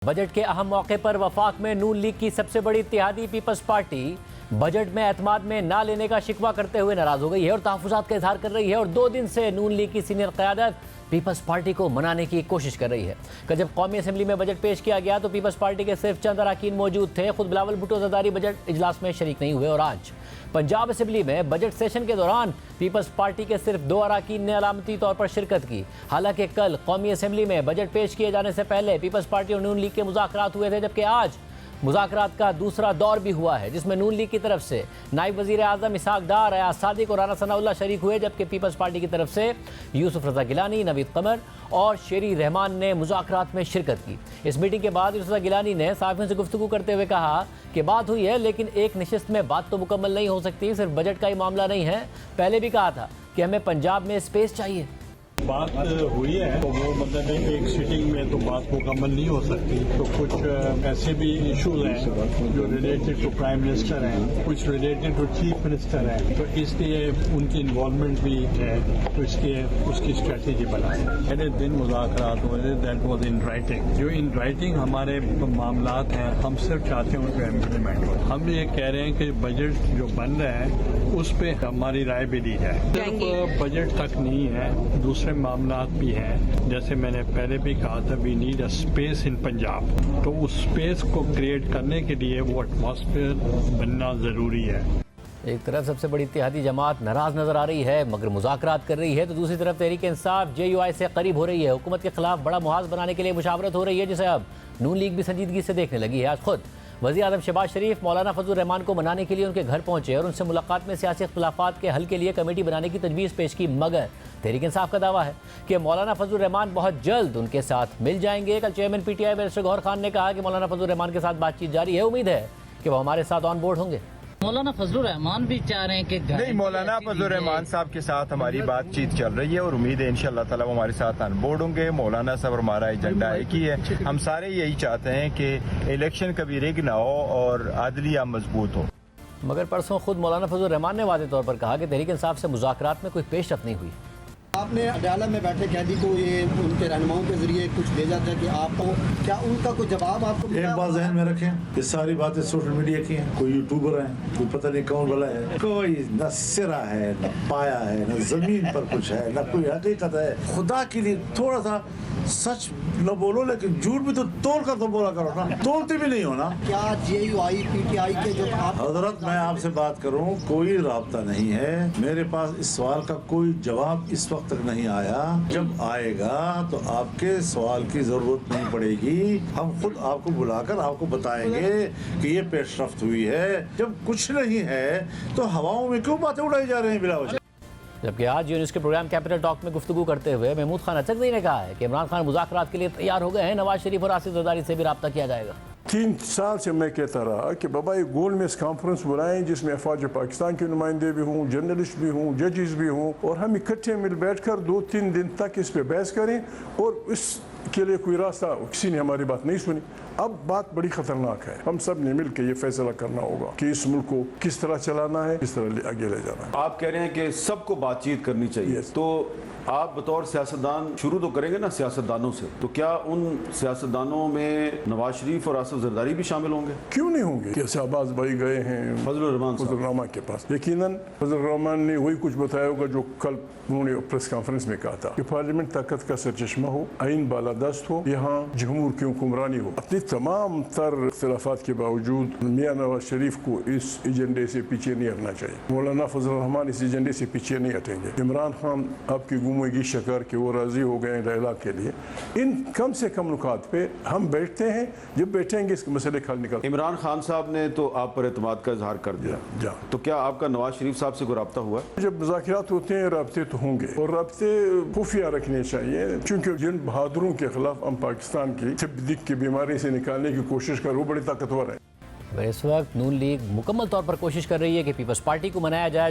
Budget کے اہم موقع پر وفاق میں نون لیگ کی سب سے بڑی اتحادی پیپلز پارٹی بجٹ میں اعتماد میں نہ لینے کا شکوہ کرتے ہوئے ناراض ہو گئی ہے اور تحفظات کا اظہار کر رہی ہے اور 2 دن سے نون لیگ کی سینئر قیادت پیپلز پارٹی کو منانے کی کوشش کر رہی ہے کہ جب قومی اسمبلی میں بجٹ پیش کیا گیا تو پیپلز پارٹی کے صرف چند اراکین موجود تھے. خود بلاول بھٹو زرداری بجٹ اجلاس میں شریک نہیں ہوئے اور آج پنجاب اسمبلی میں بجٹ سیشن کے دوران پیپلز پارٹی کے صرف 2 اراکین نے علامتی طور پر شرکت کی. حالانکہ کل قومی اسمبلی میں بجٹ پیش کیے جانے سے پہلے پیپلز پارٹی اور نون لیگ کے مذاکرات ہوئے تھے، جبکہ آج مذاکرات کا دوسرا دور بھی ہوا ہے جس میں نون لیگ کی طرف سے نائب وزیر اعظم اسحاق ڈار، ایاز صادق اور رانا ثناء اللہ شریک ہوئے، جبکہ پیپلز پارٹی کی طرف سے یوسف رضا گیلانی، نوید قمر اور شیری رحمان نے مذاکرات میں شرکت کی. اس میٹنگ کے بعد یوسف رضا گیلانی نے صحافیوں سے گفتگو کرتے ہوئے کہا کہ بات ہوئی ہے لیکن ایک نشست میں بات تو مکمل نہیں ہو سکتی، صرف بجٹ کا ہی معاملہ نہیں ہے. پہلے بھی کہا تھا کہ ہمیں پنجاب میں اسپیس چاہیے. بات ہوئی ہے تو وہ مطلب ایک سٹنگ میں تو بات مکمل نہیں ہو سکتی، تو کچھ ایسے بھی ایشوز ہیں جو ریلیٹڈ ٹو پرائم منسٹر ہیں، کچھ ریلیٹڈ ٹو چیف منسٹر ہیں، تو اس لیے ان کی انوالومنٹ بھی ہے، تو اس کی اسٹریٹجی بنائیں. پہلے دن مذاکرات ہوئے، دیٹ واز ان رائٹنگ. جو ان رائٹنگ ہمارے معاملات ہیں ہم صرف چاہتے ہیں ان کو امپلیمنٹ ہو. ہم یہ کہہ رہے ہیں کہ بجٹ جو بن رہا ہے اس پہ ہماری رائے بھی دی جائے. صرف بجٹ تک نہیں ہے، دوسرے معاملات بھی ہیں. جیسے میں نے پہلے بھی کہا تھا، we need a space in Punjab. تو اس اسپیس کو کریٹ کرنے کے لیے وہ ایٹماسفیئر بننا ضروری ہے. ایک طرف سب سے بڑی اتحادی جماعت ناراض نظر آ رہی ہے مگر مذاکرات کر رہی ہے، تو دوسری طرف تحریک انصاف JUI سے قریب ہو رہی ہے. حکومت کے خلاف بڑا محاذ بنانے کے لیے مشاورت ہو رہی ہے جسے اب نون لیگ بھی سنجیدگی سے دیکھنے لگی ہے. آج خود وزیر اعظم شہباز شریف مولانا فضل الرحمان کو منانے کے لیے ان کے گھر پہنچے اور ان سے ملاقات میں سیاسی اختلافات کے حل کے لیے کمیٹی بنانے کی تجویز پیش کی، مگر تحریک انصاف کا دعویٰ ہے کہ مولانا فضل الرحمان بہت جلد ان کے ساتھ مل جائیں گے. کل چیئرمین PTI بیرسٹر گوہر خان نے کہا کہ مولانا فضل الرحمان کے ساتھ بات چیت جاری ہے، امید ہے کہ وہ ہمارے ساتھ آن بورڈ ہوں گے. مولانا فضل الرحمان بھی چاہ رہے ہیں کہ نہیں، مولانا فضل الرحمان صاحب کے ساتھ ہماری بات چیت چل رہی ہے اور امید ہے انشاءاللہ تعالی وہ ہمارے ساتھ آن بورڈ ہوں گے. مولانا صاحب ہمارا ایجنڈا ایک ہی ہے، ہم سارے یہی چاہتے ہیں کہ الیکشن کبھی رگ نہ ہو اور عدلیہ مضبوط ہو. مگر پرسوں خود مولانا فضل الرحمان نے واضح طور پر کہا کہ تحریک انصاف سے مذاکرات میں کوئی پیش رفت نہیں ہوئی. آپ نے اڈیالہ میں بیٹھے قیدی کو یہ ان کے رہنماؤں کے ذریعے کچھ بھیجا تھا کہ آپ کو کیا ان کا کوئی جواب آپ کو ملا؟ ایک بات ذہن میں رکھیں، یہ ساری باتیں سوشل میڈیا کی ہیں. کوئی یوٹیوبر ہیں، کوئی پتہ نہیں کون والا ہے، کوئی نہ سرا ہے نہ پایا ہے نہ زمین پر کچھ ہے نہ کوئی حقیقت ہے. خدا کے لیے تھوڑا سا سچ نہ بولو، لیکن جھوٹ بھی تو توڑ کر تو بولا کرو نا، توڑتے بھی نہیں ہونا. کیا JUI PTI کے جو آپ حضرت میں آپ سے بات کروں، کوئی رابطہ نہیں ہے. میرے پاس اس سوال کا کوئی جواب اس وقت تک نہیں آیا. جب آئے گا تو آپ کے سوال کی ضرورت نہیں پڑے گی، ہم خود آپ کو بلا کر آپ کو بتائیں گے کہ یہ پیش رفت ہوئی ہے. جب کچھ نہیں ہے تو ہواؤں میں کیوں باتیں اڑائی جا رہی ہیں بلا وجہ؟ جبکہ آج یونس کے پروگرام کیپٹل ٹاک میں گفتگو کرتے ہوئے محمود خان اچکزئی نے کہا ہے کہ عمران خان مذاکرات کے لیے تیار ہو گئے ہیں، نواز شریف اور آصف زرداری سے بھی رابطہ کیا جائے گا. 3 سال سے میں کہتا رہا کہ بابا یہ گول میز کانفرنس بلائیں جس میں افواج پاکستان کے نمائندے بھی ہوں، جرنلسٹ بھی ہوں، ججز بھی ہوں، اور ہم اکٹھے مل بیٹھ کر 2-3 دن تک اس پہ بحث کریں. اور اس کے لیے کوئی راستہ کسی نے ہماری بات نہیں سنی. اب بات بڑی خطرناک ہے، ہم سب نے مل کے یہ فیصلہ کرنا ہوگا کہ اس ملک کو کس طرح چلانا ہے، کس طرح آگے لے جانا ہے. آپ کہہ رہے ہیں کہ سب کو بات چیت کرنی چاہیے، تو آپ بطور سیاستدان شروع تو کریں گے نا سیاستدانوں سے، تو کیا ان سیاستدانوں میں نواز شریف اور آصف زرداری بھی شامل ہوں گے؟ کیوں نہیں ہوں گے؟ کہ شہباز بھائی گئے ہیں فضل الرحمان کے پاس، یقیناً فضل الرحمان نے وہی کچھ بتایا ہوگا جو کل انہوں نے پریس کانفرنس میں کہا تھا کہ پارلیمنٹ طاقت کا سرچشمہ ہو، آئین بالادست ہو، یہاں جمہور کی حکمرانی ہو. اپنی تمام تر اختلافات کے باوجود میاں نواز شریف کو اس ایجنڈے سے پیچھے نہیں ہٹنا چاہیے. مولانا فضل الرحمان اس ایجنڈے سے پیچھے نہیں ہٹیں گے. عمران خان آپ کی گموگی شکر کہ وہ راضی ہو گئے ہیں ڈائلاگ کے لیے. ان کم سے کم نکات پہ ہم بیٹھتے ہیں، جب بیٹھیں گے اس کے مسئلے حل نکل. عمران خان صاحب نے تو آپ پر اعتماد کا اظہار کر دیا، تو کیا آپ کا نواز شریف صاحب سے کوئی رابطہ ہوا ہے؟ جب مذاکرات ہوتے ہیں رابطے تو ہوں گے، اور رابطے خفیہ رکھنے چاہیے، کیونکہ جن بہادروں کے خلاف ہم پاکستان کی تبدیق کی بیماری سے نکالنے کی کوشش کر وہ بڑی طاقتور ہے. اس وقت نون لیگ مکمل طور پر کوشش کر رہی ہے کہ پیپلز پارٹی کو منایا جائے.